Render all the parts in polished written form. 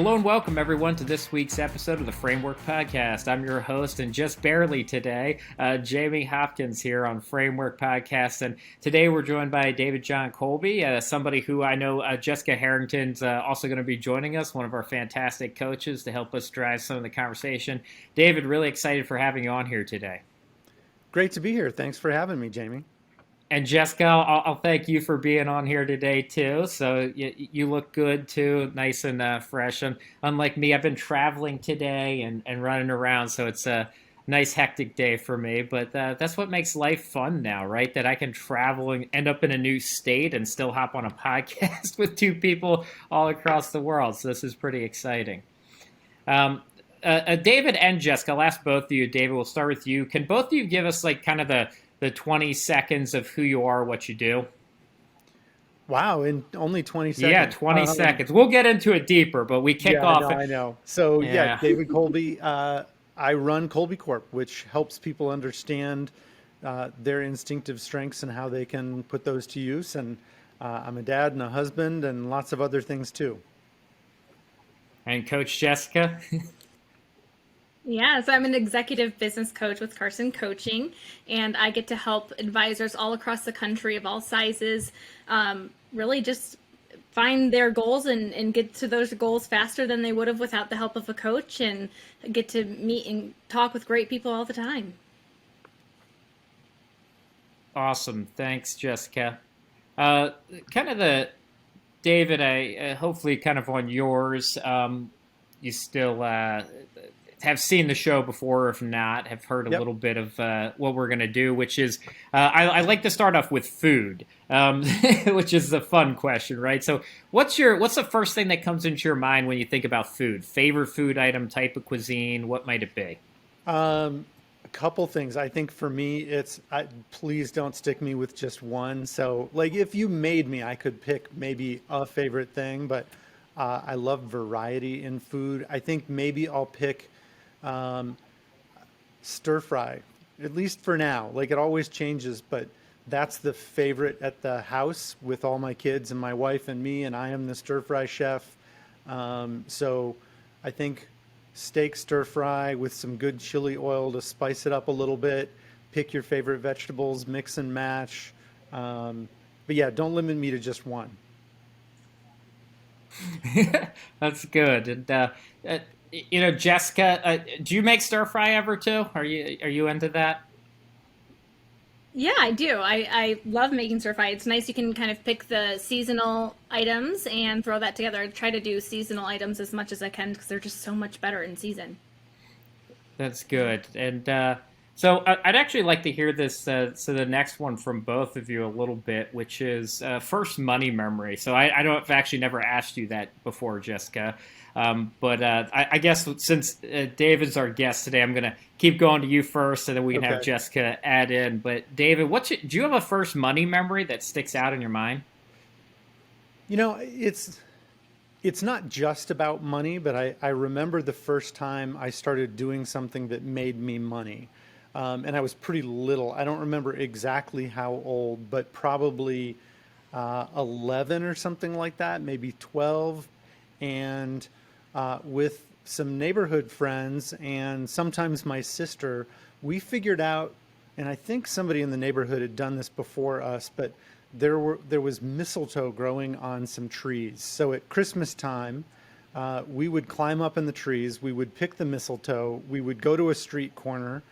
Hello and welcome everyone to this week's episode of the Framework Podcast. I'm your host and just barely today, Jamie Hopkins here on Framework Podcast. And today we're joined by David John Kolbe, somebody who I know Jessica Harrington's also going to be joining us, one of our fantastic coaches to help us drive some of the conversation. David, really excited for having you on here today. Great to be here. Thanks for having me, Jamie. And Jessica, I'll thank you for being on here today too. So you look good too, nice and fresh. And unlike me, I've been traveling today and running around, so it's a nice hectic day for me. But that's what makes life fun now, right? That I can travel and end up in a new state and still hop on a podcast with two people all across the world. So this is pretty exciting. David and Jessica, I'll ask both of you. David, we'll start with you. Can both of you give us like kind of the 20 seconds of who you are, what you do? Wow, in only 20 seconds. Yeah, 20 seconds. We'll get into it deeper, but we kick off. I know. So, David Kolbe. I run Kolbe Corp, which helps people understand their instinctive strengths and how they can put those to use. And I'm a dad and a husband and lots of other things too. And Coach Jessica? Yeah, so I'm an executive business coach with Carson Coaching, and I get to help advisors all across the country of all sizes really just find their goals and get to those goals faster than they would have without the help of a coach, and get to meet and talk with great people all the time. Awesome. Thanks, Jessica. David, I hopefully kind of on yours, you still have seen the show before, if not, have heard a little bit of what we're going to do, which is, I like to start off with food, which is the fun question, right? So what's the first thing that comes into your mind when you think about food? Favorite food item, type of cuisine, what might it be? A couple things. I think for me, please don't stick me with just one. So like if you made me, I could pick maybe a favorite thing, but I love variety in food. I think maybe I'll pick stir fry, at least for now. Like it always changes, but that's the favorite at the house with all my kids and my wife and me, and I am the stir fry chef. So I think steak stir fry with some good chili oil to spice it up a little bit. Pick your favorite vegetables, mix and match. But yeah, don't limit me to just one. That's good. And Jessica, do you make stir fry ever too? Are you into that? Yeah, I do. I love making stir fry. It's nice you can kind of pick the seasonal items and throw that together. I try to do seasonal items as much as I can because they're just so much better in season. That's good. And so I'd actually like to hear this. So the next one from both of you a little bit, which is first money memory. So I don't have actually never asked you that before, Jessica. But I guess since David's our guest today, I'm going to keep going to you first, and then we can have Jessica add in. But David, do you have a first money memory that sticks out in your mind? You know, it's not just about money, but I remember the first time I started doing something that made me money. And I was pretty little. I don't remember exactly how old, but probably 11 or something like that, maybe 12. And with some neighborhood friends and sometimes my sister, we figured out, and I think somebody in the neighborhood had done this before us, but there was mistletoe growing on some trees. So at Christmas time, we would climb up in the trees, we would pick the mistletoe, we would go to a street corner,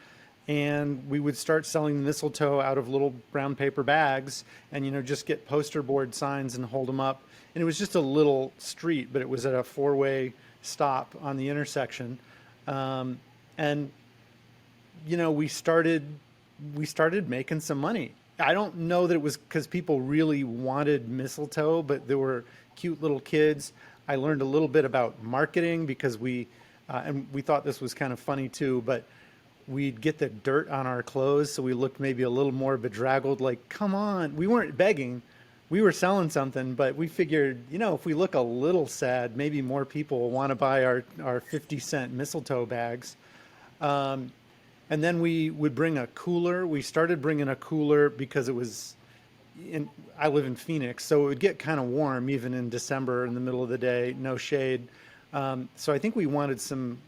and we would start selling the mistletoe out of little brown paper bags and, just get poster board signs and hold them up. And it was just a little street, but it was at a 4-way stop on the intersection. And we started making some money. I don't know that it was because people really wanted mistletoe, but there were cute little kids. I learned a little bit about marketing because and we thought this was kind of funny too, but we'd get the dirt on our clothes, so we looked maybe a little more bedraggled, like, come on. We weren't begging. We were selling something, but we figured, if we look a little sad, maybe more people will want to buy our 50-cent mistletoe bags. And then we would bring a cooler. We started bringing a cooler because I live in Phoenix, so it would get kind of warm even in December in the middle of the day, no shade. So I think we wanted some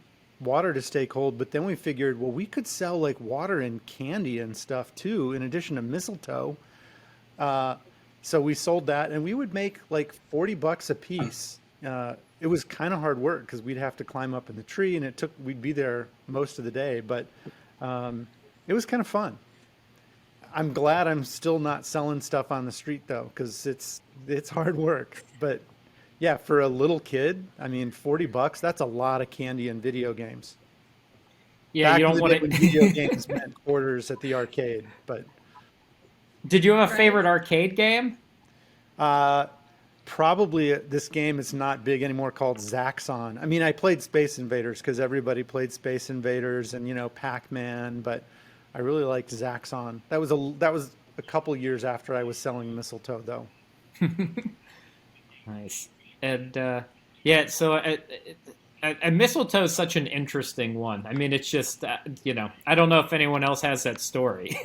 water to stay cold, but then we figured, well, we could sell like water and candy and stuff too, in addition to mistletoe. Uh, so we sold that, and we would make like $40 a piece. It was kind of hard work because we'd have to climb up in the tree, and we'd be there most of the day, but it was kind of fun. I'm glad I'm still not selling stuff on the street though, because it's hard work. But yeah, for a little kid, I mean, $40, that's a lot of candy and video games. Yeah, Back you in don't the want day when to. video games meant quarters at the arcade, but Did you have a Right. favorite arcade game? uh, probably this game is not big anymore called Zaxxon. I mean, I played Space Invaders because everybody played Space Invaders and Pac-Man, but I really liked Zaxxon. That was a couple years after I was selling mistletoe, though. Nice. And yeah, so mistletoe is such an interesting one. I mean, it's just I don't know if anyone else has that story.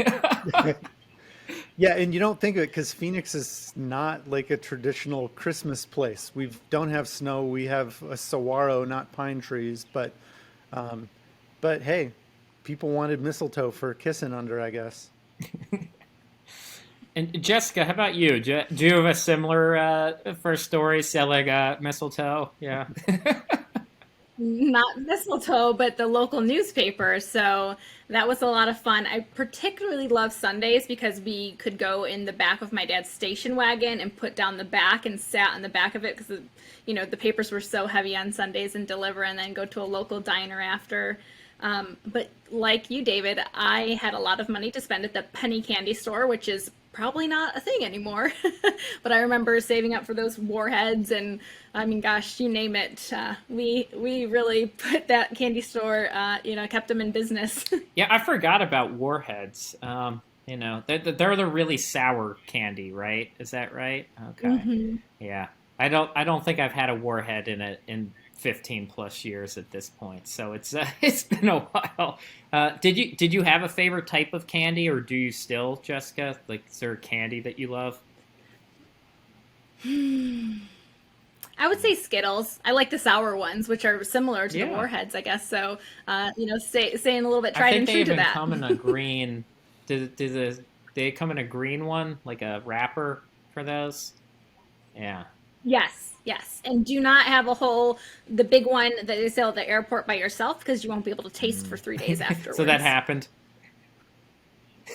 Yeah, and you don't think of it because Phoenix is not like a traditional Christmas place. We don't have snow. We have a saguaro, not pine trees. Um, but hey, people wanted mistletoe for kissing under, I guess. And Jessica, how about you? Do you have a similar first story selling mistletoe? Yeah. Not mistletoe, but the local newspaper. So that was a lot of fun. I particularly love Sundays because we could go in the back of my dad's station wagon and put down the back and sat on the back of it because, the papers were so heavy on Sundays and deliver and then go to a local diner after. But like you, David, I had a lot of money to spend at the penny candy store, which is probably not a thing anymore. But I remember saving up for those warheads, and I mean, gosh, you name it. We really put that candy store, kept them in business. Yeah, I forgot about warheads. They're the really sour candy, right? Is that right? Okay. Hmm. Yeah. I don't think I've had a warhead in 15 plus years at this point. So it's it's been a while. Did you have a favorite type of candy, or do you still, Jessica? Like, is there a candy that you love? I would say Skittles. I like the sour ones, which are similar to the Yeah. warheads, I guess. So, staying a little bit I tried think and they true to even that. come in a green. They come in a green one, like a wrapper for those? Yeah. Yes, yes. And do not have the big one that they sell at the airport by yourself because you won't be able to taste for 3 days So that afterwards. happened.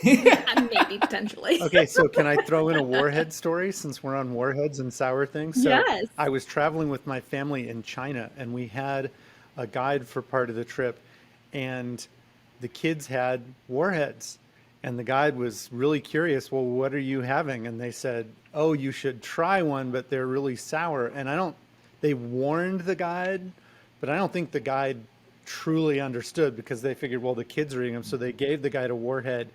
Maybe, potentially. Okay, so can I throw in a warhead story since we're on warheads and sour things? So Yes. I was traveling with my family in China, and we had a guide for part of the trip, and the kids had warheads. And the guide was really curious, well, what are you having? And they said, oh, you should try one, but they're really sour. And they warned the guide, but I don't think the guide truly understood because they figured, well, the kids are eating them. So they gave the guide a warhead.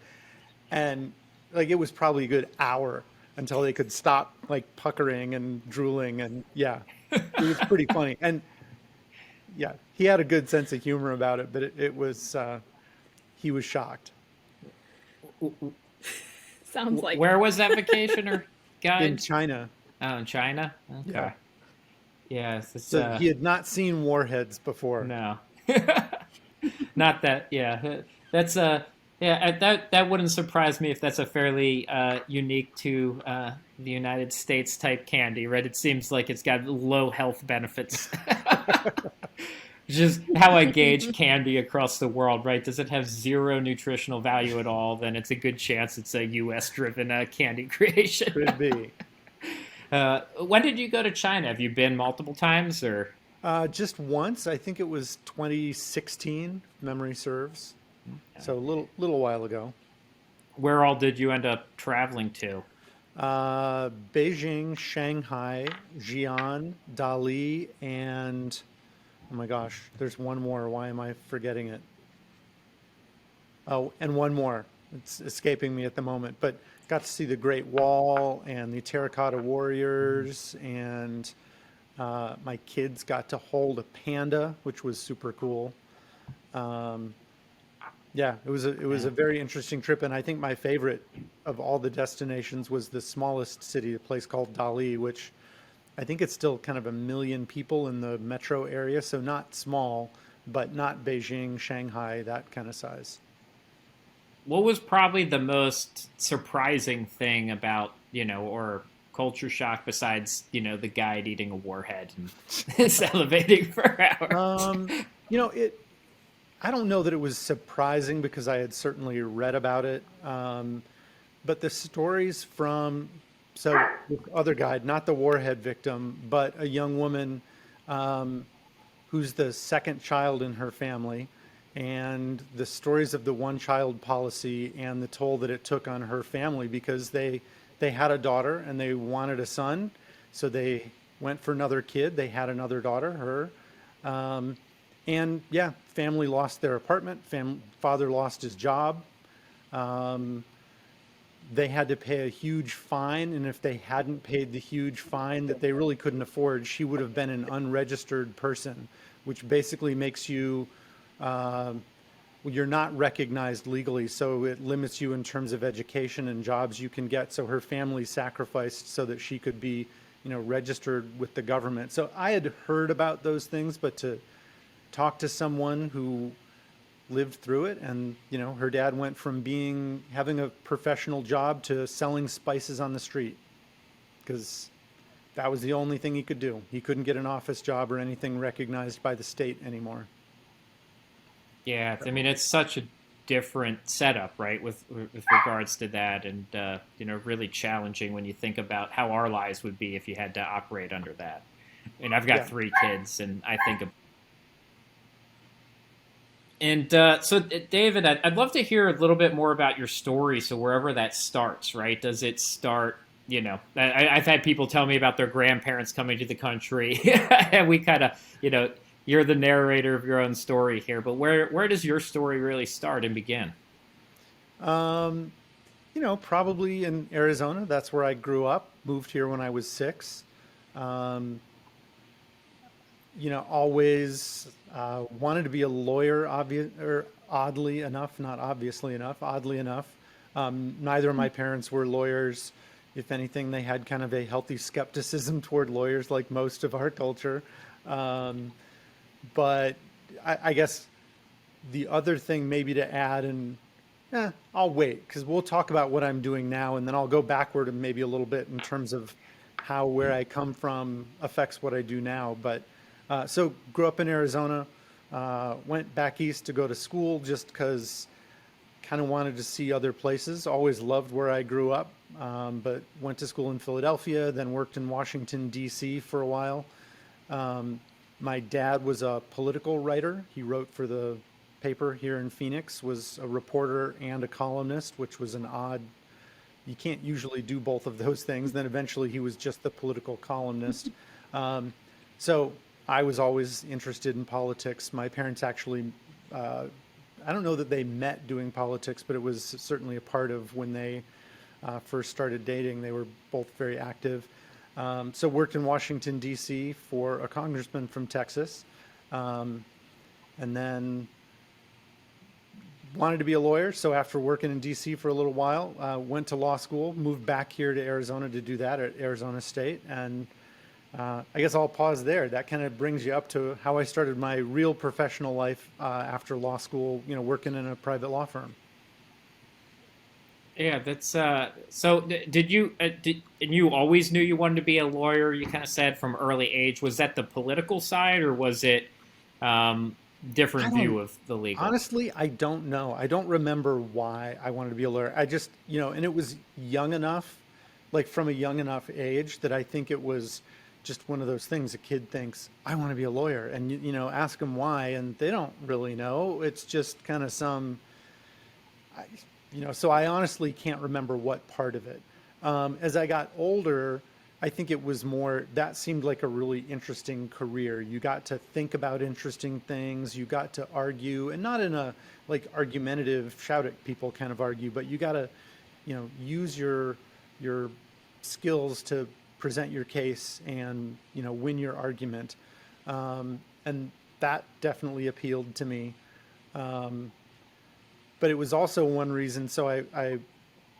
And like it was probably a good hour until they could stop like puckering and drooling. And yeah, it was pretty funny. And yeah, he had a good sense of humor about it, but he was shocked. Sounds like Where was that vacation or In guide? China. Oh, in China? Yeah. Okay. Yeah, it's So he had not seen warheads before. no. Not that, yeah. That's that wouldn't surprise me if that's a fairly unique to the United States type candy, right? It seems like it's got low health benefits. Just how I gauge candy across the world, right? Does it have zero nutritional value at all? Then it's a good chance it's a U.S. driven candy creation. Could be. When did you go to China? Have you been multiple times, or? Just once. I think it was 2016, if memory serves. So a little while ago. Where all did you end up traveling to? Beijing, Shanghai, Xi'an, Dali, and oh my gosh, there's one more. Why am I forgetting it? Oh, and one more. It's escaping me at the moment. But got to see the Great Wall and the Terracotta Warriors, and my kids got to hold a panda, which was super cool. Yeah, it was a very interesting trip, and I think my favorite of all the destinations was the smallest city, a place called Dali, which I think it's still kind of 1 million people in the metro area, so not small, but not Beijing, Shanghai, that kind of size. What was probably the most surprising thing about, or culture shock besides, the guide eating a warhead and salivating for hours? Um, you know, it. I don't know that it was surprising because I had certainly read about it. But the stories from, so the other guide, not the warhead victim, but a young woman um, who's the second child in her family, and the stories of the one child policy and the toll that it took on her family because they had a daughter and they wanted a son, so they went for another kid. They had another daughter, her. Um, and yeah, family lost their apartment. Father lost his job. Um, they had to pay a huge fine, and if they hadn't paid the huge fine that they really couldn't afford, she would have been an unregistered person, which basically makes you uh, you're not recognized legally, so it limits you in terms of education and jobs you can get. So her family sacrificed so that she could be, registered with the government. So I had heard about those things, but to talk to someone who lived through it, and her dad went from having a professional job to selling spices on the street because that was the only thing he could do. He couldn't get an office job or anything recognized by the state anymore. Yeah, I mean, it's such a different setup, right, with regards to that, and really challenging when you think about how our lives would be if you had to operate under that. And I've got Yeah. 3 kids, and I think of. And so, David, I'd love to hear a little bit more about your story. So wherever that starts, right? Does it start? I've had people tell me about their grandparents coming to the country, and we kind of, you're the narrator of your own story here. But where does your story really start and begin? Um, Probably in Arizona. That's where I grew up. Moved here when I was 6. Um, always wanted to be a lawyer, or oddly enough, not obviously enough, oddly enough. Neither of my parents were lawyers. If anything, they had kind of a healthy skepticism toward lawyers, like most of our culture. Um, but I guess the other thing maybe to add, and I'll wait because we'll talk about what I'm doing now, and then I'll go backward and maybe a little bit in terms of how where I come from affects what I do now. But so grew up in Arizona, went back east to go to school just because kind of wanted to see other places. Always loved where I grew up, but went to school in Philadelphia, then worked in Washington, D.C. for a while. Um, my dad was a political writer. He wrote for the paper here in Phoenix, was a reporter and a columnist, which was an odd, you can't usually do both of those things. Then eventually he was just the political columnist. So I was always interested in politics. My parents actually, I don't know that they met doing politics, but it was certainly a part of when they first started dating. They were both very active. So worked in Washington, D.C. for a congressman from Texas. And then wanted to be a lawyer. So after working in D.C. for a little while, went to law school, moved back here to Arizona to do that at Arizona State. And I guess I'll pause there. That kind of brings you up to how I started my real professional life after law school, working in a private law firm. Yeah, that's so. Did you and you always knew you wanted to be a lawyer? You kind of said from early age. Was that the political side, or was it I different don't, view of the legal? honestly, I don't know. I don't remember why I wanted to be a lawyer. I just, and it was young enough, like from a young enough age that I think it was just one of those things a kid thinks, I want to be a lawyer. And, ask them why, and they don't really know. It's just kind of I, so I honestly can't remember what part of it. As I got older, I think it was more, that seemed like a really interesting career. You got to think about interesting things. You got to argue, and not in a like argumentative, shout at people kind of argue, but you got to, use your skills to present your case and, win your argument. And that definitely appealed to me. Um, but it was also one reason. So I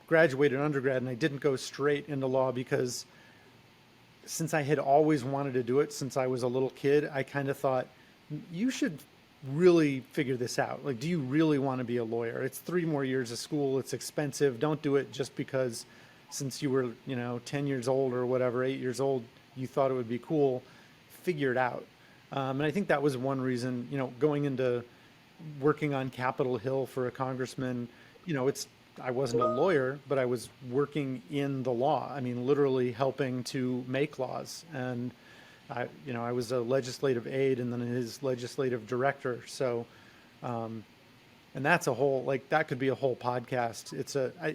graduated undergrad and I didn't go straight into law because since I had always wanted to do it since I was a little kid, I kind of thought, you should really figure this out. Like, do you really want to be a lawyer? It's 3 more years of school. It's expensive. Don't do it just because since you were, 10 years old or whatever, 8 years old, you thought it would be cool. Figure it out. And I think that was one reason, going into working on Capitol Hill for a congressman, I wasn't a lawyer, but I was working in the law. I mean, literally helping to make laws. And I was a legislative aide and then his legislative director. So, and that's a whole, that could be a whole podcast.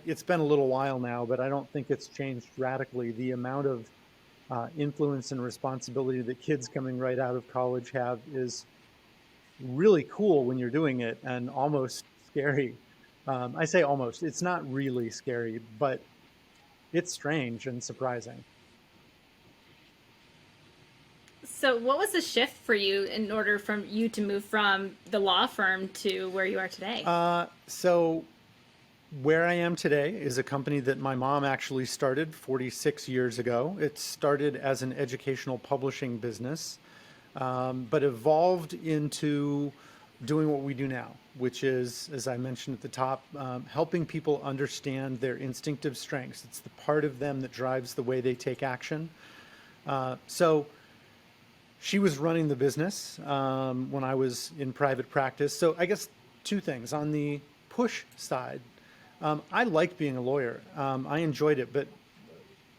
It's been a little while now, but I don't think it's changed radically. The amount of influence and responsibility that kids coming right out of college have is really cool when you're doing it and almost scary. I say almost, it's not really scary, but it's strange and surprising. So, what was the shift for you in order from you to move from the law firm to where you are today? So where I am today is a company that my mom actually started 46 years ago. It started as an educational publishing business, but evolved into doing what we do now, which is, as I mentioned at the top, helping people understand their instinctive strengths. It's the part of them that drives the way they take action. So she was running the business when I was in private practice. So I guess 2 things. On the push side, I liked being a lawyer. I enjoyed it, but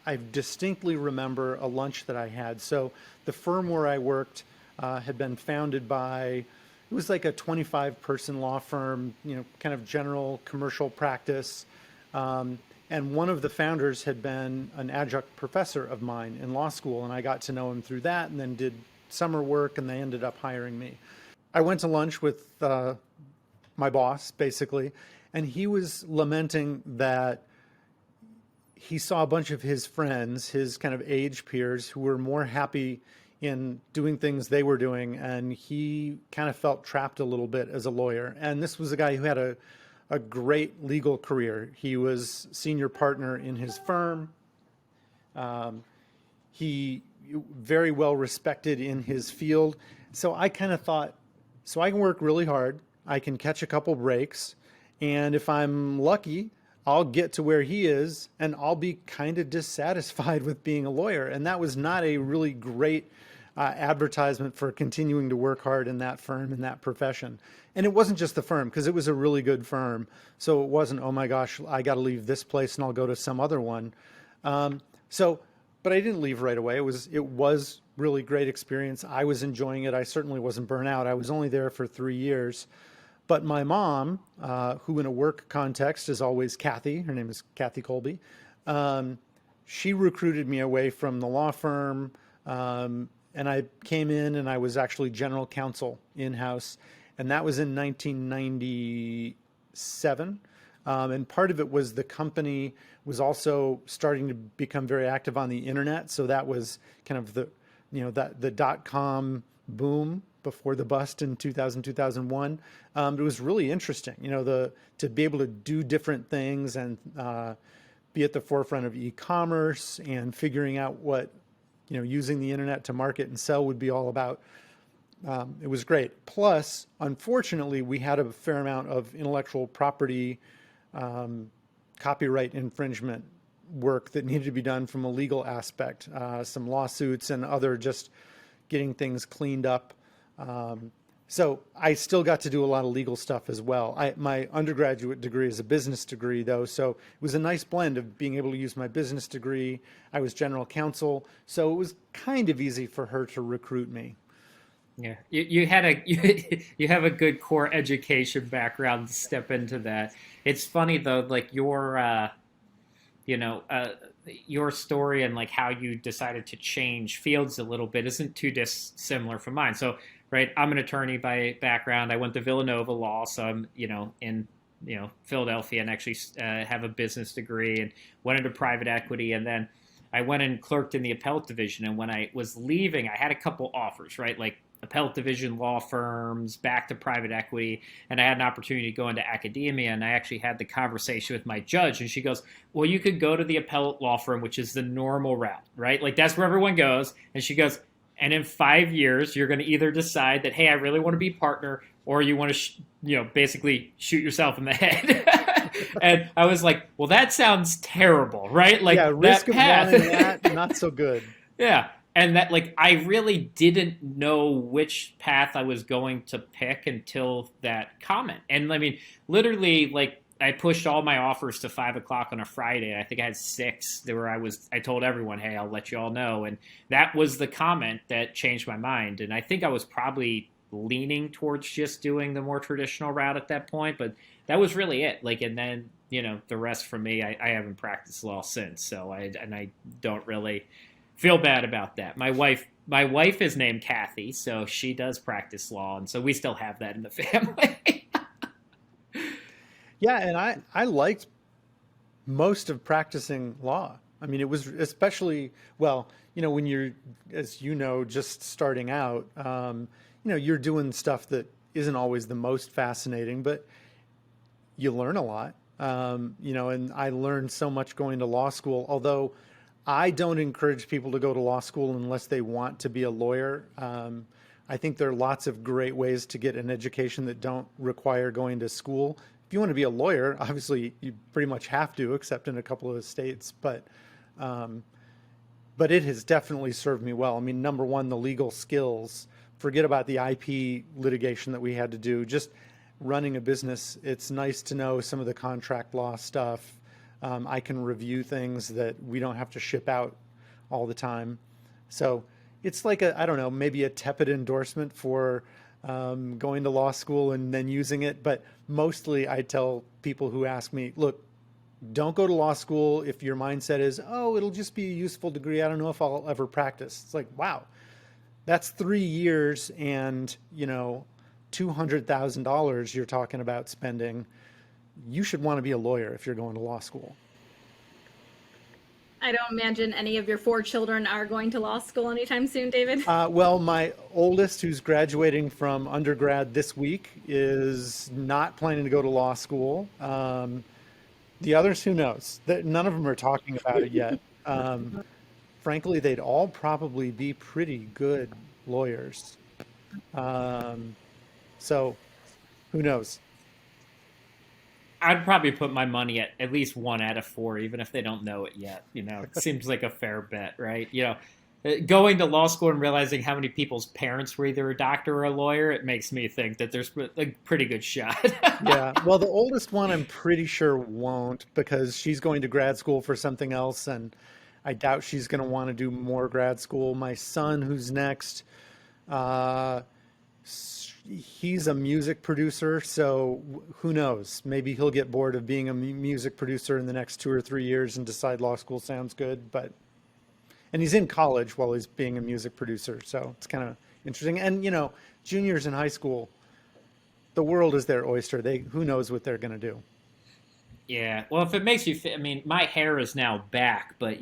I distinctly remember a lunch that I had. So the firm where I worked had been founded by, it was like a 25-person law firm, kind of general commercial practice. And one of the founders had been an adjunct professor of mine in law school, and I got to know him through that and then did summer work, and they ended up hiring me. I went to lunch with my boss, basically, and he was lamenting that he saw a bunch of his friends, his kind of age peers, who were more happy in doing things they were doing, and he kind of felt trapped a little bit as a lawyer. And this was a guy who had a great legal career. He was senior partner in his firm. He very well respected in his field. So I kind of thought, so I can work really hard. I can catch a couple breaks. And if I'm lucky, I'll get to where he is and I'll be kind of dissatisfied with being a lawyer. And that was not a really great advertisement for continuing to work hard in that firm, in that profession. And it wasn't just the firm, because it was a really good firm. So it wasn't, oh my gosh, I got to leave this place and I'll go to some other one. But I didn't leave right away. It was really great experience. I was enjoying it. I certainly wasn't burnt out. I was only there for 3 years. But my mom, who in a work context is always Kathy, her name is Kathy Kolbe, she recruited me away from the law firm. And I came in and I was actually general counsel in-house. And that was in 1997. And part of it was the company was also starting to become very active on the internet. So that was kind of the .com boom before the bust in 2000, 2001. It was really interesting, to be able to do different things and be at the forefront of e-commerce and figuring out what, using the internet to market and sell would be all about. It was great. Plus, unfortunately, we had a fair amount of intellectual property copyright infringement work that needed to be done from a legal aspect, some lawsuits and other just getting things cleaned up. So I still got to do a lot of legal stuff as well. My undergraduate degree is a business degree, though, so it was a nice blend of being able to use my business degree. I was general counsel, so it was kind of easy for her to recruit me. Yeah, you have a good core education background to step into that. It's funny though, like your story and like how you decided to change fields a little bit isn't too dissimilar from mine. So, right, I'm an attorney by background. I went to Villanova Law, so I'm in Philadelphia, and actually have a business degree, and went into private equity, and then I went and clerked in the appellate division. And when I was leaving, I had a couple offers, right? Like appellate division law firms, back to private equity, and I had an opportunity to go into academia, and I actually had the conversation with my judge, and she goes, well, you could go to the appellate law firm, which is the normal route, right? Like, that's where everyone goes. And she goes, and in 5 years, you're going to either decide that, hey, I really want to be partner, or you want to, basically shoot yourself in the head. And I was like, well, that sounds terrible, right? Like, yeah, risk that of path. wanting that, not so good. Yeah. And that, like, I really didn't know which path I was going to pick until that comment. And I mean, literally, like, I pushed all my offers to 5 o'clock on a Friday. I think I had 6 where I told everyone, hey, I'll let you all know. And that was the comment that changed my mind. And I think I was probably leaning towards just doing the more traditional route at that point, but that was really it. Like, and then, the rest for me, I haven't practiced law since. So I don't really feel bad about that. My wife is named Kathy, so she does practice law. And so we still have that in the family. Yeah, and I liked most of practicing law. I mean, it was especially, well, when you're, as just starting out, you're doing stuff that isn't always the most fascinating, but you learn a lot. And I learned so much going to law school, although I don't encourage people to go to law school unless they want to be a lawyer. I think there are lots of great ways to get an education that don't require going to school. If you want to be a lawyer, obviously you pretty much have to, except in a couple of states. But it has definitely served me well. I mean, number one, the legal skills. Forget about the IP litigation that we had to do. Just running a business, it's nice to know some of the contract law stuff. I can review things that we don't have to ship out all the time. So it's like maybe a tepid endorsement for going to law school and then using it. But mostly I tell people who ask me, look, don't go to law school if your mindset is, oh, it'll just be a useful degree. I don't know if I'll ever practice. It's like, wow, that's 3 years and, $200,000 you're talking about spending. You should want to be a lawyer if you're going to law school. I don't imagine any of your 4 children are going to law school anytime soon, David. Well, my oldest, who's graduating from undergrad this week, is not planning to go to law school. The others, who knows? None of them are talking about it yet. Frankly, they'd all probably be pretty good lawyers. So who knows? I'd probably put my money at least 1 out of 4, even if they don't know it yet. It seems like a fair bet, right? Going to law school and realizing how many people's parents were either a doctor or a lawyer, it makes me think that there's a pretty good shot. Yeah. Well, the oldest one, I'm pretty sure won't, because she's going to grad school for something else, and I doubt she's going to want to do more grad school. My son, who's next, he's a music producer, so who knows? Maybe he'll get bored of being a music producer in the next 2 or 3 years and decide law school sounds good. And he's in college while he's being a music producer, so it's kind of interesting. And juniors in high school, the world is their oyster. Who knows what they're going to do? Yeah. Well, if it makes you, I mean, my hair is now back, but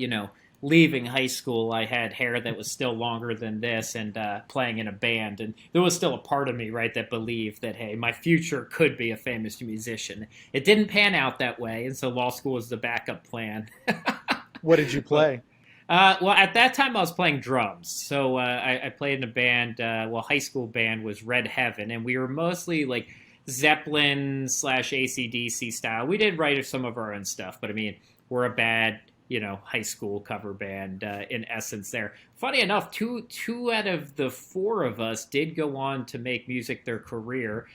leaving high school, I had hair that was still longer than this, and playing in a band. And there was still a part of me, right, that believed that, hey, my future could be a famous musician. It didn't pan out that way, and so law school was the backup plan. What did you play? Well, at that time, I was playing drums. So I played in a band, high school band was Red Heaven, and we were mostly like Zeppelin / AC/DC style. We did write some of our own stuff, but I mean, we're a bad high school cover band in essence there. Funny enough, two out of the 4 of us did go on to make music their career.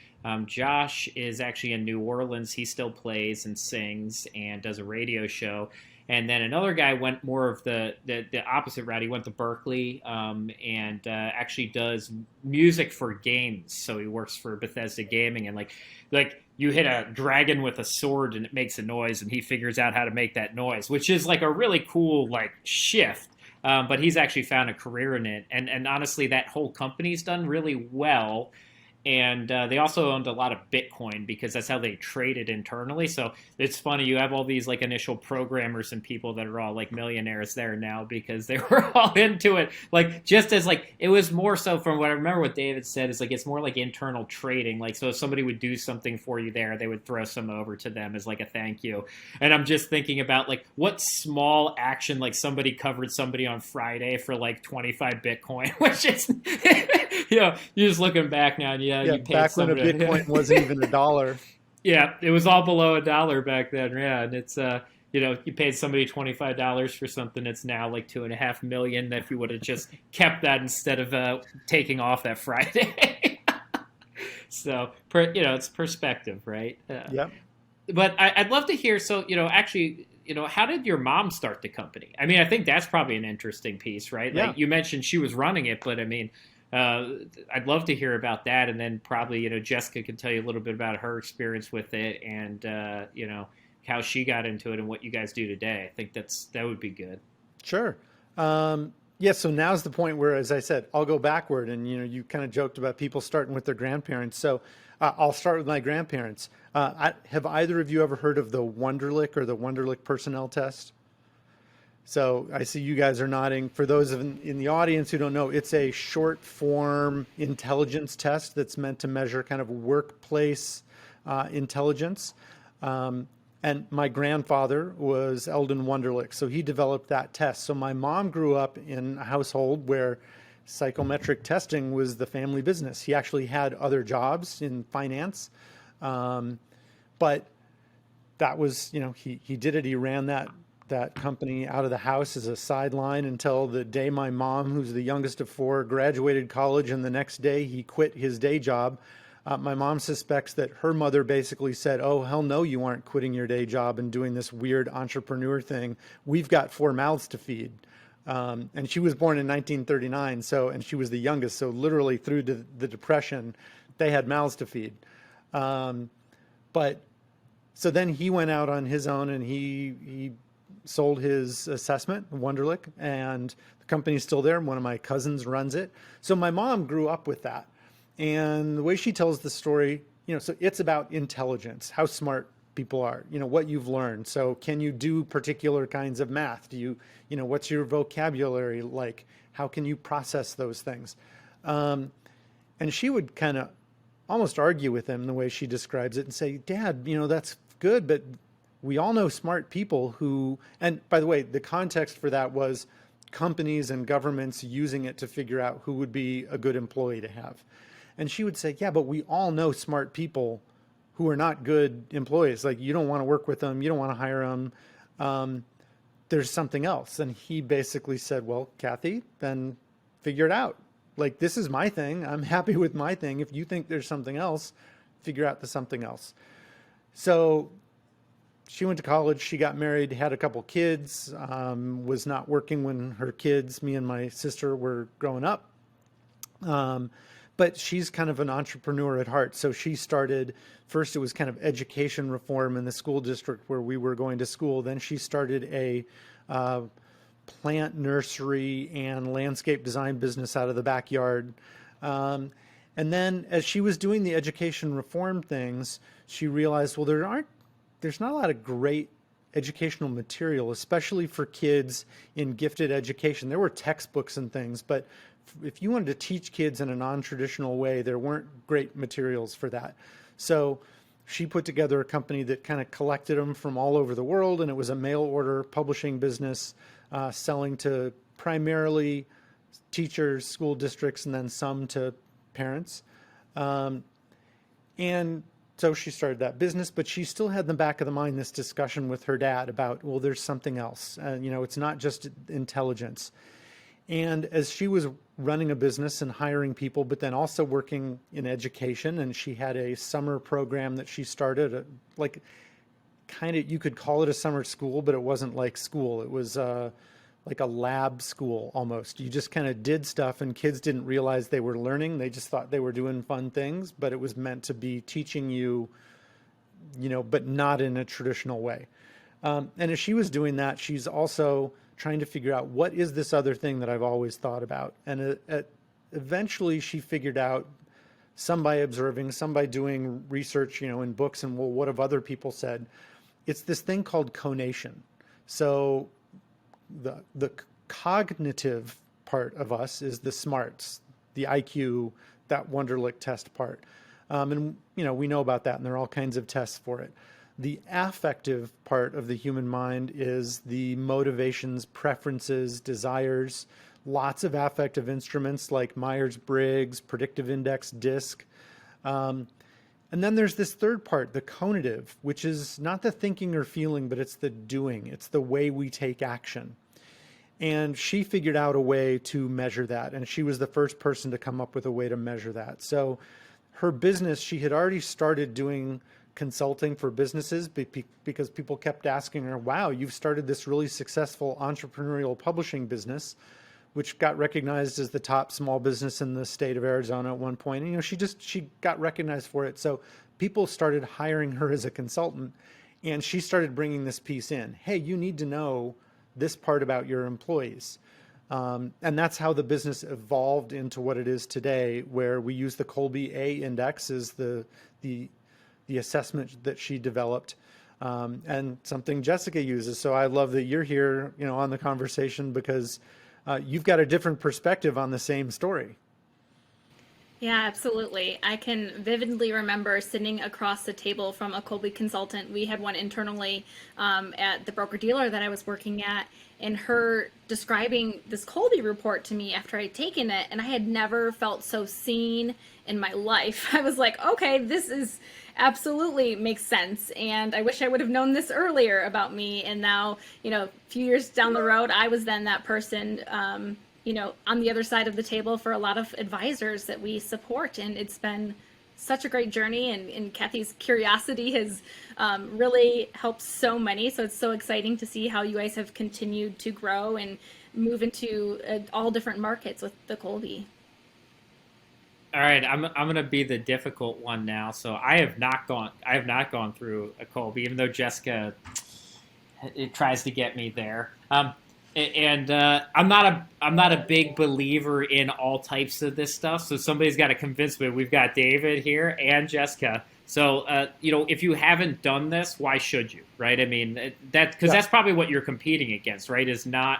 Josh is actually in New Orleans. He still plays and sings and does a radio show. And then another guy went more of the opposite route. He went to Berkeley and actually does music for games. So he works for Bethesda Gaming, and like you hit a dragon with a sword and it makes a noise, and he figures out how to make that noise, which is like a really cool like shift. But he's actually found a career in it, and honestly, that whole company's done really well. and they also owned a lot of Bitcoin because that's how they traded internally. So it's funny, you have all these like initial programmers and people that are all like millionaires there now because they were all into it. Like just as like it was more so from what I remember what David said is like it's more like internal trading. Like so if somebody would do something for you there, they would throw some over to them as like a thank you. And I'm just thinking about like what small action like somebody covered somebody on Friday for like 25 Bitcoin, which is you're just looking back now and Yeah, you paid back when a somebody. Bitcoin wasn't even $1. Yeah, it was all below $1 back then. Yeah, and it's you paid somebody $25 for something that's now like 2.5 million. If you would have just kept that instead of taking off that Friday. So it's perspective, right? Yep. But I'd love to hear. So actually, how did your mom start the company? I mean, I think that's probably an interesting piece, right? Yeah. Like you mentioned she was running it, but I mean, I'd love to hear about that, and then probably Jessica can tell you a little bit about her experience with it, and how she got into it and what you guys do today. I think that would be good. Sure. Yeah. So now's the point where, as I said, I'll go backward, and you kind of joked about people starting with their grandparents. So I'll start with my grandparents. Have either of you ever heard of the Wonderlic or the Wonderlic personnel test? So I see you guys are nodding. For those in the audience who don't know, it's a short form intelligence test that's meant to measure kind of workplace intelligence. And my grandfather was Eldon Wonderlic, so he developed that test. So my mom grew up in a household where psychometric testing was the family business. He actually had other jobs in finance, but that was, he did it. He ran that company out of the house as a sideline until the day my mom, who's the youngest of four, graduated college, and the next day he quit his day job. My mom suspects that her mother basically said, "Oh, hell no, you aren't quitting your day job and doing this weird entrepreneur thing. We've got 4 mouths to feed." And she was born in 1939, and she was the youngest. So literally through the Depression, they had mouths to feed. But so then he went out on his own and he sold his assessment, Wonderlic, and the company's still there. One of my cousins runs it. So my mom grew up with that. And the way she tells the story, so it's about intelligence, how smart people are, what you've learned. So can you do particular kinds of math? What's your vocabulary like? How can you process those things? And she would kind of almost argue with him the way she describes it and say, "Dad, that's good, but we all know smart people who," and by the way, the context for that was companies and governments using it to figure out who would be a good employee to have. And she would say, "Yeah, but we all know smart people who are not good employees. Like, you don't want to work with them. You don't want to hire them. There's something else." And he basically said, "Well, Kathy, then figure it out. Like, this is my thing. I'm happy with my thing. If you think there's something else, figure out the something else." So she went to college, she got married, had a couple kids, was not working when her kids, me and my sister, were growing up. But she's kind of an entrepreneur at heart. So she started, first it was kind of education reform in the school district where we were going to school. Then she started a plant nursery and landscape design business out of the backyard. And then as she was doing the education reform things, she realized, well, there's not a lot of great educational material, especially for kids in gifted education. There were textbooks and things, but if you wanted to teach kids in a non-traditional way, there weren't great materials for that. So she put together a company that kind of collected them from all over the world, and it was a mail order publishing business, selling to primarily teachers, school districts, and then some to parents. And so she started that business, but she still had in the back of the mind this discussion with her dad about, well, there's something else. It's not just intelligence. And as she was running a business and hiring people, but then also working in education, and she had a summer program that she started, you could call it a summer school, but it wasn't like school. It was like a lab school almost. You just kind of did stuff, and kids didn't realize they were learning. They just thought they were doing fun things, but it was meant to be teaching you, but not in a traditional way. And as she was doing that, she's also trying to figure out, what is this other thing that I've always thought about? And eventually she figured out some by observing, some by doing research, in books and, well, what have other people said? It's this thing called conation. So the cognitive part of us is the smarts, the IQ, that Wonderlic test part. And, we know about that, and there are all kinds of tests for it. The affective part of the human mind is the motivations, preferences, desires, lots of affective instruments like Myers-Briggs, predictive index, DISC. And then there's this third part, the conative, which is not the thinking or feeling, but it's the doing. It's the way we take action. And she figured out a way to measure that. And she was the first person to come up with a way to measure that. So her business, she had already started doing consulting for businesses because people kept asking her, wow, you've started this really successful entrepreneurial publishing business, which got recognized as the top small business in the state of Arizona at one point. And, she got recognized for it. So people started hiring her as a consultant, and she started bringing this piece in. Hey, you need to know this part about your employees. And that's how the business evolved into what it is today, where we use the Kolbe A index as the assessment that she developed, and something Jessica uses. So I love that you're here, on the conversation, because you've got a different perspective on the same story. Yeah, absolutely. I can vividly remember sitting across the table from a Kolbe consultant. We had one internally at the broker-dealer that I was working at, and her describing this Kolbe report to me after I'd taken it, and I had never felt so seen in my life. I was like, okay, this is absolutely makes sense, and I wish I would have known this earlier about me. And now, a few years down the road, I was then that person on the other side of the table for a lot of advisors that we support. And it's been such a great journey. And Kathy's curiosity has really helped so many. So it's so exciting to see how you guys have continued to grow and move into all different markets with the Kolbe. All right, I'm gonna be the difficult one now. So I have not gone through a Kolbe, even though Jessica it tries to get me there. And I'm not a big believer in all types of this stuff. So somebody's got to convince me. We've got David here and Jessica. So if you haven't done this, why should you? Right? I mean, that's probably what you're competing against, right? Is not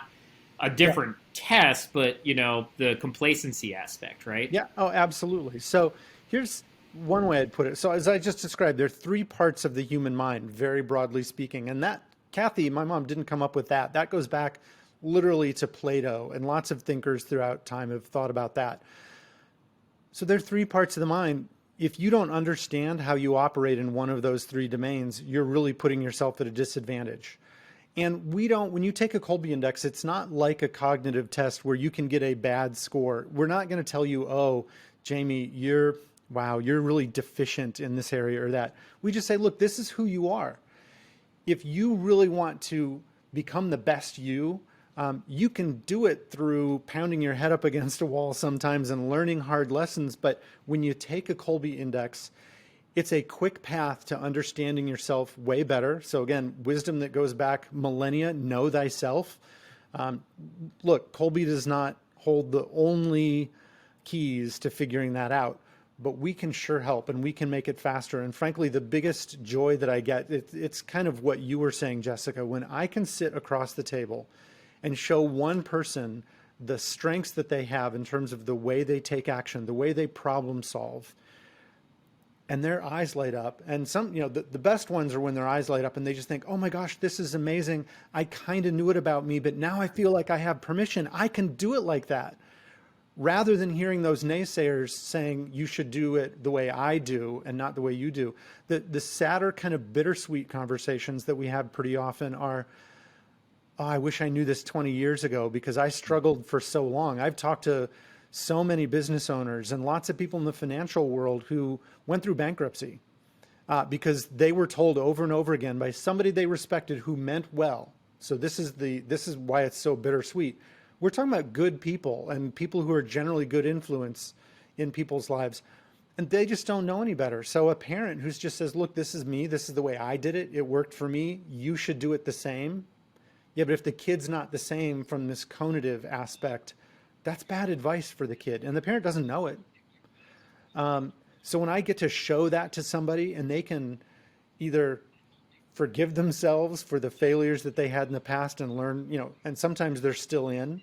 a different test, but the complacency aspect, right? Yeah. Oh, absolutely. So here's one way I'd put it. So as I just described, there are three parts of the human mind, very broadly speaking, and that Kathy, my mom, didn't come up with that. That goes back literally to Plato, and lots of thinkers throughout time have thought about that. So there are three parts of the mind. If you don't understand how you operate in one of those three domains, you're really putting yourself at a disadvantage. And when you take a Kolbe index, it's not like a cognitive test where you can get a bad score. We're not going to tell you, oh, Jamie, you're really deficient in this area or that. We just say, look, this is who you are. If you really want to become the best you can do it through pounding your head up against a wall sometimes and learning hard lessons. But when you take a Kolbe index, it's a quick path to understanding yourself way better. So again, wisdom that goes back millennia, know thyself. Look, Kolbe does not hold the only keys to figuring that out, but we can sure help, and we can make it faster. And frankly, the biggest joy that I get, it's kind of what you were saying, Jessica, when I can sit across the table and show one person the strengths that they have in terms of the way they take action, the way they problem solve, and their eyes light up. And the best ones are when their eyes light up and they just think, oh my gosh, this is amazing. I kind of knew it about me, but now I feel like I have permission. I can do it like that. Rather than hearing those naysayers saying you should do it the way I do and not the way you do. The sadder kind of bittersweet conversations that we have pretty often are, oh, I wish I knew this 20 years ago because I struggled for so long. I've talked to so many business owners and lots of people in the financial world who went through bankruptcy because they were told over and over again by somebody they respected who meant well. So this is why it's so bittersweet. We're talking about good people and people who are generally good influence in people's lives, and they just don't know any better. So a parent who just says, look, this is me. This is the way I did it. It worked for me. You should do it the same. Yeah, but if the kid's not the same from this conative aspect, that's bad advice for the kid, and the parent doesn't know it. So when I get to show that to somebody and they can either forgive themselves for the failures that they had in the past and learn, and sometimes they're still in,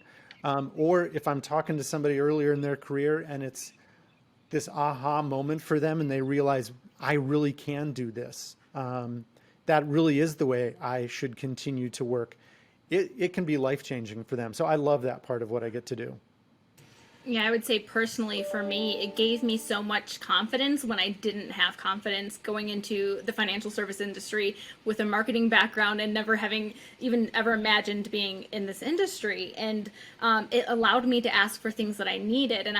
or if I'm talking to somebody earlier in their career and it's this aha moment for them and they realize I really can do this. That really is the way I should continue to work. It can be life-changing for them. So I love that part of what I get to do. Yeah, I would say personally for me, it gave me so much confidence when I didn't have confidence going into the financial service industry with a marketing background and never having even ever imagined being in this industry. And it allowed me to ask for things that I needed. And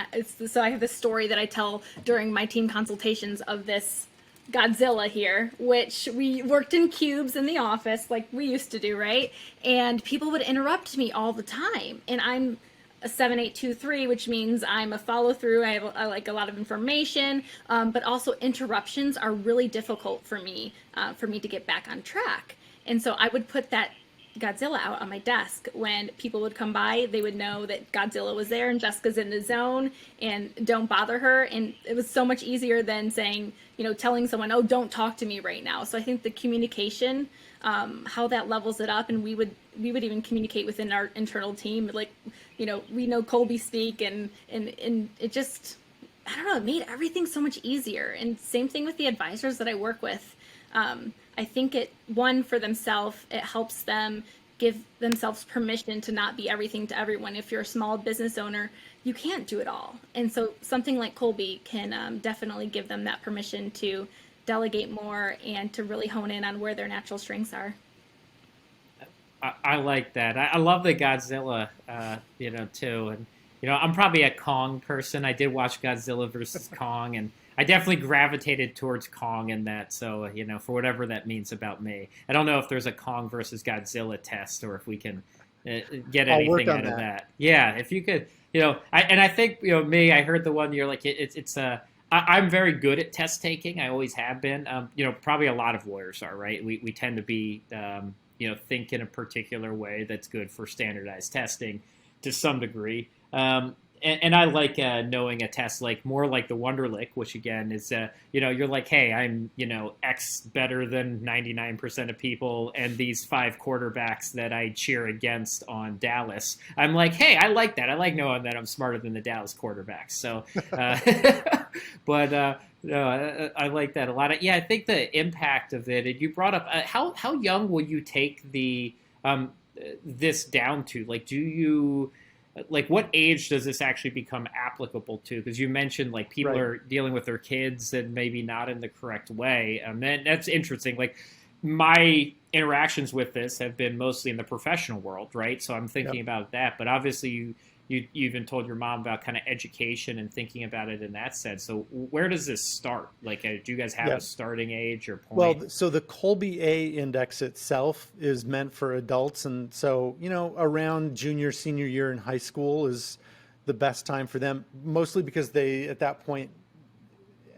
so I have this story that I tell during my team consultations of this Godzilla here, which we worked in cubes in the office like we used to do, right? And people would interrupt me all the time. And I'm a 7823, which means I'm a follow through. I like a lot of information, but also interruptions are really difficult for me to get back on track. And so I would put that Godzilla out on my desk. When people would come by, they would know that Godzilla was there and Jessica's in the zone and don't bother her. And it was so much easier than saying, telling someone, oh, don't talk to me right now. So I think the communication, how that levels it up, and we would even communicate within our internal team, like, we know Kolbe speak, and it just, I don't know, it made everything so much easier. And same thing with the advisors that I work with. I think for themselves, it helps them give themselves permission to not be everything to everyone. If you're a small business owner, you can't do it all. And so something like Kolbe can definitely give them that permission to delegate more and to really hone in on where their natural strengths are. I like that. I love the Godzilla, too. And, I'm probably a Kong person. I did watch Godzilla versus Kong, and I definitely gravitated towards Kong in that. So, for whatever that means about me. I don't know if there's a Kong versus Godzilla test or if we can get anything out of that. Yeah, if you could, I think, me, I heard the one you're like, I'm very good at test taking. I always have been. Probably a lot of lawyers are, right? We tend to be, think in a particular way that's good for standardized testing to some degree. And I like knowing a test more like the Wonderlic, which again is, you're like, hey, I'm, X better than 99% of people, and these 5 quarterbacks that I cheer against on Dallas, I'm like, hey, I like that. I like knowing that I'm smarter than the Dallas quarterbacks. So, but I like that a lot. I think the impact of it, and you brought up, how young will you take this down to? Do you... what age does this actually become applicable to? Because you mentioned people Right. are dealing with their kids and maybe not in the correct way. And that's interesting. My interactions with this have been mostly in the professional world, right? So I'm thinking about that. But obviously you even told your mom about kind of education and thinking about it in that sense. So where does this start? Do you guys have a starting age or point? Well, so the Kolbe A index itself is meant for adults. And so, around junior, senior year in high school is the best time for them, mostly because they, at that point,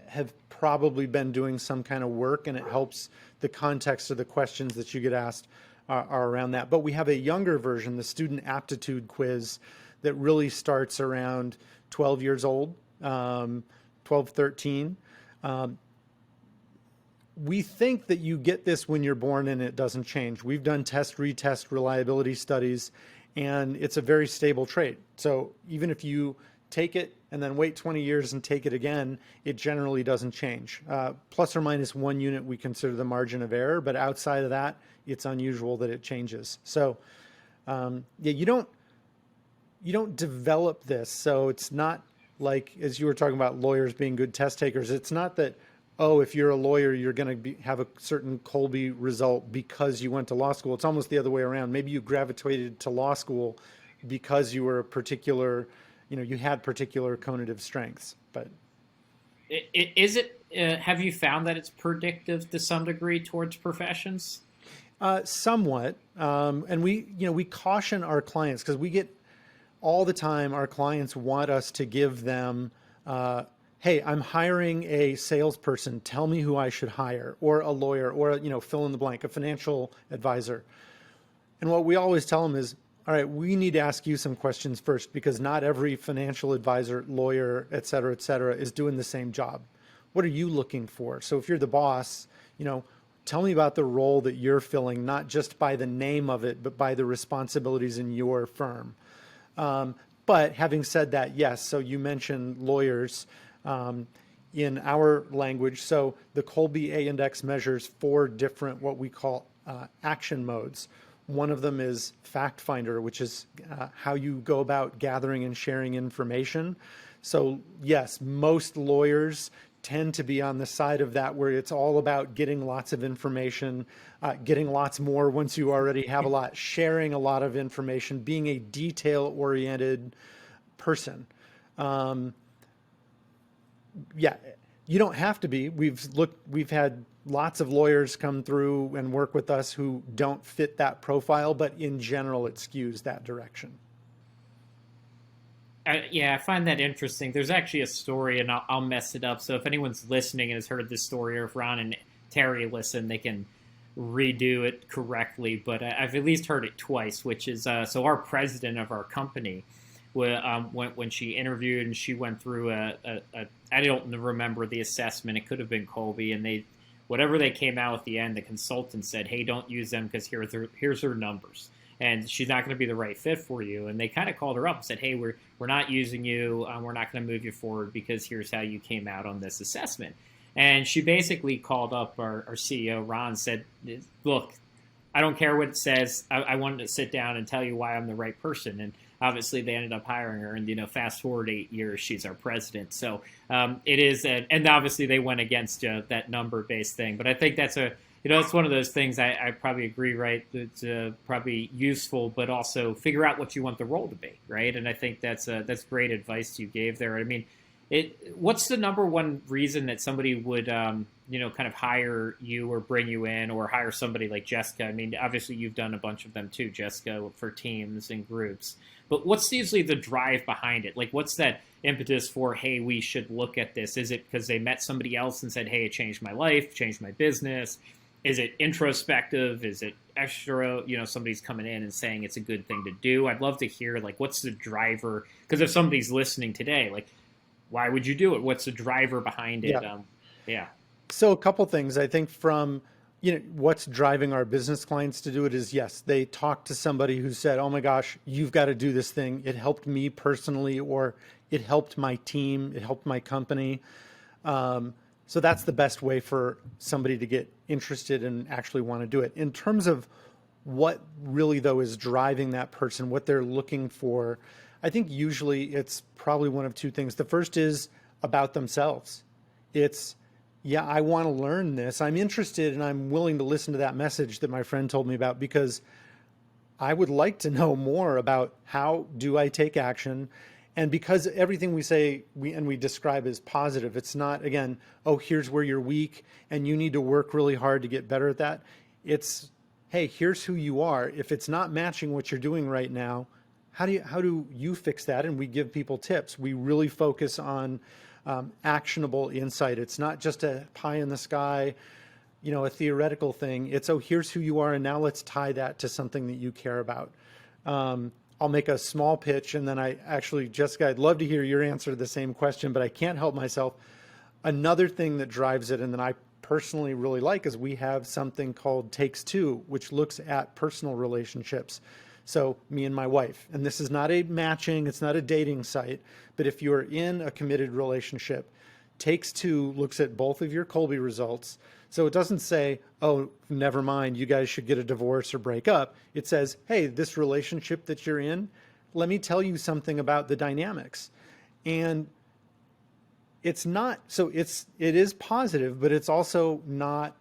have probably been doing some kind of work, and it helps the context of the questions that you get asked are around that. But we have a younger version, the student aptitude quiz, that really starts around 12 years old, 12, 13. We think that you get this when you're born and it doesn't change. We've done test, retest, reliability studies, and it's a very stable trait. So even if you take it and then wait 20 years and take it again, it generally doesn't change. Plus or minus 1 unit, we consider the margin of error, but outside of that, it's unusual that it changes. So you don't develop this. So it's not like, as you were talking about lawyers being good test takers, it's not that, oh, if you're a lawyer, you're going to have a certain Kolbe result because you went to law school. It's almost the other way around. Maybe you gravitated to law school because you were a particular, you had particular conative strengths. But have you found that it's predictive to some degree towards professions? Somewhat. And we caution our clients, because we get all the time, our clients want us to give them, hey, I'm hiring a salesperson. Tell me who I should hire, or a lawyer, or, fill in the blank, a financial advisor. And what we always tell them is, all right, we need to ask you some questions first, because not every financial advisor, lawyer, et cetera, is doing the same job. what are you looking for? So if you're the boss, tell me about the role that you're filling, not just by the name of it, but by the responsibilities in your firm. But having said that, yes, so you mentioned lawyers in our language. So the Kolbe A index measures 4 different what we call action modes. One of them is fact finder, which is how you go about gathering and sharing information. So yes, most lawyers tend to be on the side of that where it's all about getting lots of information, getting lots more once you already have a lot, sharing a lot of information, being a detail-oriented person. Yeah, you don't have to be. We've had lots of lawyers come through and work with us who don't fit that profile, but in general, it skews that direction. Yeah, I find that interesting. There's actually a story, and I'll mess it up. So if anyone's listening and has heard this story, or if Ron and Terry listen, they can redo it correctly. But I've at least heard it twice, which is so our president of our company, when she interviewed and she went through I don't remember the assessment. It could have been Kolbe, and whatever they came out at the end, the consultant said, "Hey, don't use them because here's her numbers." And she's not going to be the right fit for you. And they kind of called her up and said, "Hey, we're not using you. We're not going to move you forward because here's how you came out on this assessment." And she basically called up our CEO, Ron, said, "Look, I don't care what it says. I wanted to sit down and tell you why I'm the right person." And obviously they ended up hiring her. And, fast forward 8 years, she's our president. So it is, and obviously they went against that number-based thing. But I think that's it's one of those things I probably agree, right? It's probably useful, but also figure out what you want the role to be, right? And I think that's great advice you gave there. I mean, what's the number one reason that somebody would, kind of hire you or bring you in or hire somebody like Jessica? I mean, obviously you've done a bunch of them too, Jessica, for teams and groups. But what's usually the drive behind it? Like, what's that impetus for, hey, we should look at this? Is it because they met somebody else and said, hey, it changed my life, changed my business? Is it introspective? Is it extra? Somebody's coming in and saying it's a good thing to do. I'd love to hear, like, what's the driver? Because if somebody's listening today, like, why would you do it? What's the driver behind it? Yeah. So a couple things. I think from, what's driving our business clients to do it is, yes, they talked to somebody who said, oh my gosh, you've got to do this thing. It helped me personally, or it helped my team. It helped my company. So that's the best way for somebody to get interested and actually want to do it. In terms of what really, though, is driving that person, what they're looking for, I think usually it's probably one of two things. The first is about themselves. It's, yeah, I want to learn this. I'm interested and I'm willing to listen to that message that my friend told me about because I would like to know more about how do I take action. And because everything we say we describe as positive, it's not, again, oh, here's where you're weak and you need to work really hard to get better at that. It's, hey, here's who you are. If it's not matching what you're doing right now, how do you fix that? And we give people tips. We really focus on actionable insight. It's not just a pie in the sky, a theoretical thing. It's, oh, here's who you are, and now let's tie that to something that you care about. I'll make a small pitch, and then Jessica, I'd love to hear your answer to the same question, but I can't help myself. Another thing that drives it, and that I personally really like, is we have something called Takes Two, which looks at personal relationships. So me and my wife, and this is not a matching, it's not a dating site, but if you're in a committed relationship, Takes Two looks at both of your Kolbe results. So it doesn't say, oh, never mind, you guys should get a divorce or break up. It says, hey, this relationship that you're in, let me tell you something about the dynamics. And it's not, so it is positive, but it's also not,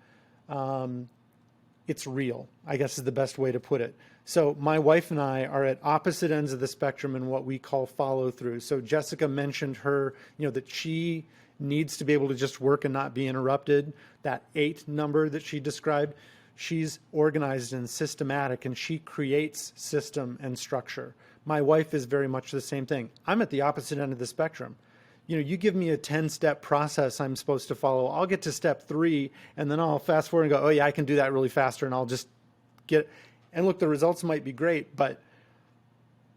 it's real, I guess is the best way to put it. So my wife and I are at opposite ends of the spectrum in what we call follow through. So Jessica mentioned her, that she needs to be able to just work and not be interrupted. That 8 number that she described, she's organized and systematic, and she creates system and structure. My wife is very much the same thing. I'm at the opposite end of the spectrum. You give me a 10-step process I'm supposed to follow. I'll get to step 3, and then I'll fast forward and go, oh yeah, I can do that really faster, and I'll just get, and look, the results might be great, but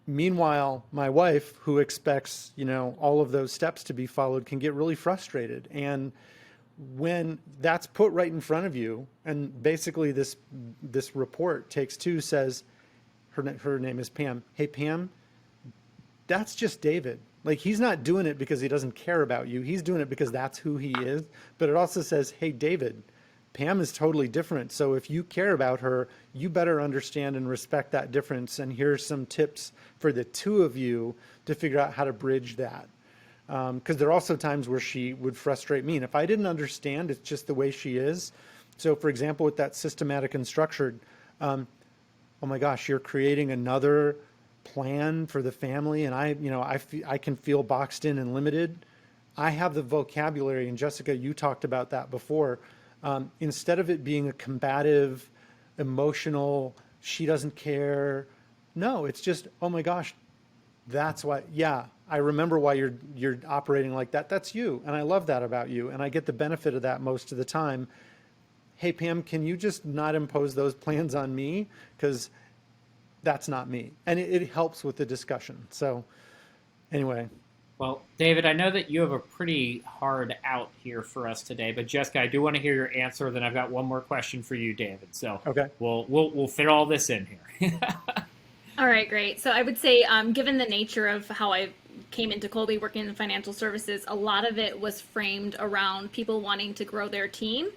meanwhile, my wife, who expects, all of those steps to be followed, can get really frustrated. And when that's put right in front of you, and basically this report takes two, says her name is Pam. Hey, Pam, that's just David. Like, he's not doing it because he doesn't care about you. He's doing it because that's who he is. But it also says, hey, David, Pam is totally different. So if you care about her, you better understand and respect that difference. And here's some tips for the two of you to figure out how to bridge that. Because there are also times where she would frustrate me. And if I didn't understand, it's just the way she is. So for example, with that systematic and structured, oh my gosh, you're creating another plan for the family. And I can feel boxed in and limited. I have the vocabulary, and Jessica, you talked about that before. Instead of it being a combative, emotional, she doesn't care. No, it's just, oh my gosh, that's why, yeah, I remember why you're operating like that. That's you. And I love that about you. And I get the benefit of that most of the time. Hey, Pam, can you just not impose those plans on me? Because that's not me. And it helps with the discussion. So anyway. Well, David, I know that you have a pretty hard out here for us today, but Jessica, I do want to hear your answer. Then I've got one more question for you, David. So okay, we'll fit all this in here. All right, great. So I would say, given the nature of how I came into Kolbe working in financial services, a lot of it was framed around people wanting to grow their team.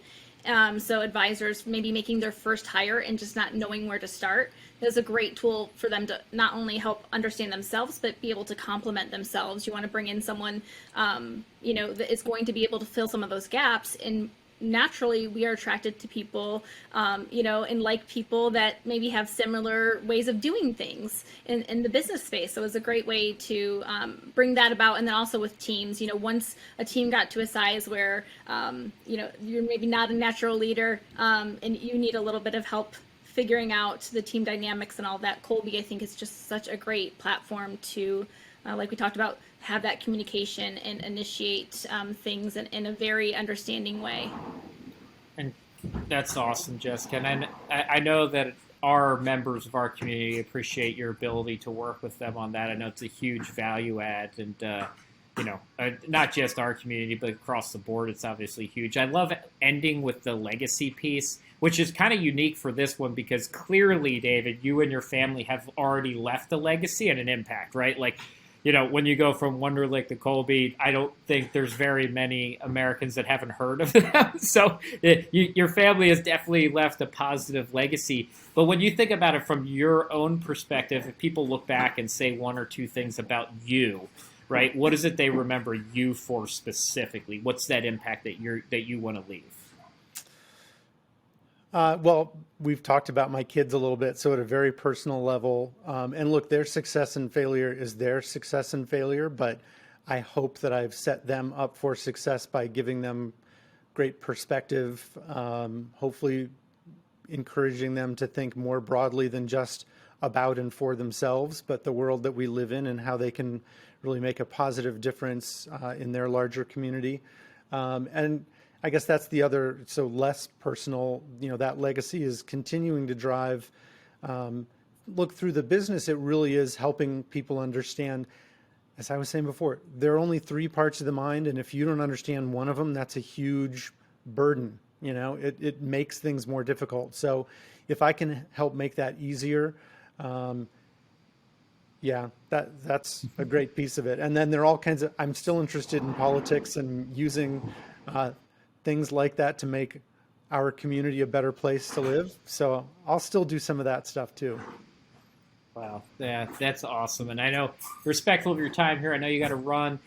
So advisors maybe making their first hire and just not knowing where to start. It was a great tool for them to not only help understand themselves, but be able to complement themselves. You want to bring in someone, that is going to be able to fill some of those gaps. And naturally, we are attracted to people, and like people that maybe have similar ways of doing things in the business space. So it was a great way to bring that about. And then also with teams, once a team got to a size where, you're maybe not a natural leader and you need a little bit of help figuring out the team dynamics and all that, Kolbe, I think, is just such a great platform to, like we talked about, have that communication and initiate things in a very understanding way. And that's awesome, Jessica. And I know that our members of our community appreciate your ability to work with them on that. I know it's a huge value add, and not just our community, but across the board, it's obviously huge. I love ending with the legacy piece, which is kind of unique for this one because clearly, David, you and your family have already left a legacy and an impact, right? Like, when you go from Wonderlic to Kolbe, I don't think there's very many Americans that haven't heard of them. So your family has definitely left a positive legacy. But when you think about it from your own perspective, if people look back and say one or two things about you, right? What is it they remember you for specifically? What's that impact that you want to leave? Well, we've talked about my kids a little bit, so at a very personal level. And look, their success and failure is their success and failure, but I hope that I've set them up for success by giving them great perspective, hopefully encouraging them to think more broadly than just about and for themselves, but the world that we live in and how they can really make a positive difference in their larger community. And I guess that's the other, so less personal, that legacy is continuing to drive. Look, through the business, it really is helping people understand, as I was saying before, there are only three parts of the mind. And if you don't understand one of them, that's a huge burden. It makes things more difficult. So if I can help make that easier, that's a great piece of it. And then there are all kinds of, I'm still interested in politics and using things like that to make our community a better place to live. So I'll still do some of that stuff too. Wow, yeah, that's awesome. And I know, respectful of your time here, I know you got to run.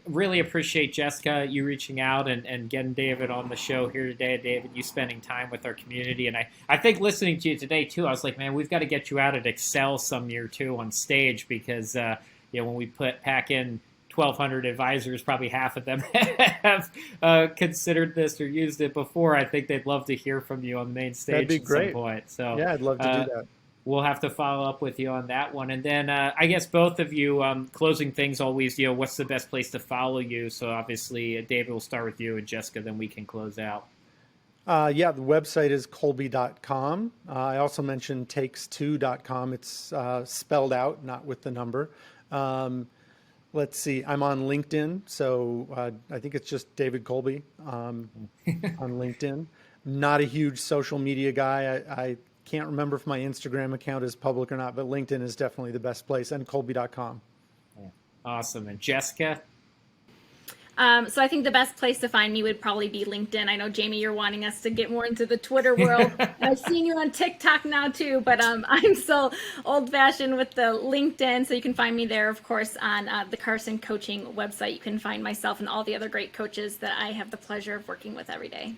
Really appreciate, Jessica, you reaching out and getting David on the show here today. David, you spending time with our community. And I think listening to you today too, I was like, man, we've got to get you out at Excel some year too on stage because, when we pack in 1,200 advisors, probably half of them have considered this or used it before. I think they'd love to hear from you on the main stage at some point. So yeah, I'd love to do that. We'll have to follow up with you on that one. And then I guess both of you, closing things always, what's the best place to follow you? So obviously, David, we'll start with you, and Jessica, then we can close out. The website is kolbe.com. I also mentioned takes2.com. It's spelled out, not with the number. let's see. I'm on LinkedIn, so I think it's just David Kolbe on LinkedIn. Not a huge social media guy. I can't remember if my Instagram account is public or not, but LinkedIn is definitely the best place, and Kolbe.com. Awesome. And Jessica? So I think the best place to find me would probably be LinkedIn. I know, Jamie, you're wanting us to get more into the Twitter world. I've seen you on TikTok now too, but I'm still old-fashioned with the LinkedIn. So you can find me there, of course, on the Carson Coaching website. You can find myself and all the other great coaches that I have the pleasure of working with every day.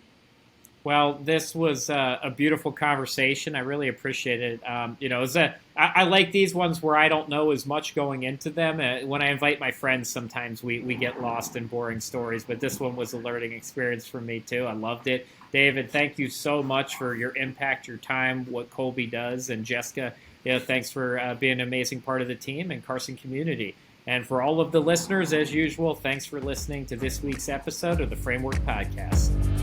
Well, this was a beautiful conversation. I really appreciate it. I like these ones where I don't know as much going into them. When I invite my friends, sometimes we get lost in boring stories, but this one was a learning experience for me too. I loved it. David, thank you so much for your impact, your time, what Kolbe does, and Jessica, thanks for being an amazing part of the team and Carson community. And for all of the listeners, as usual, thanks for listening to this week's episode of the Framework Podcast.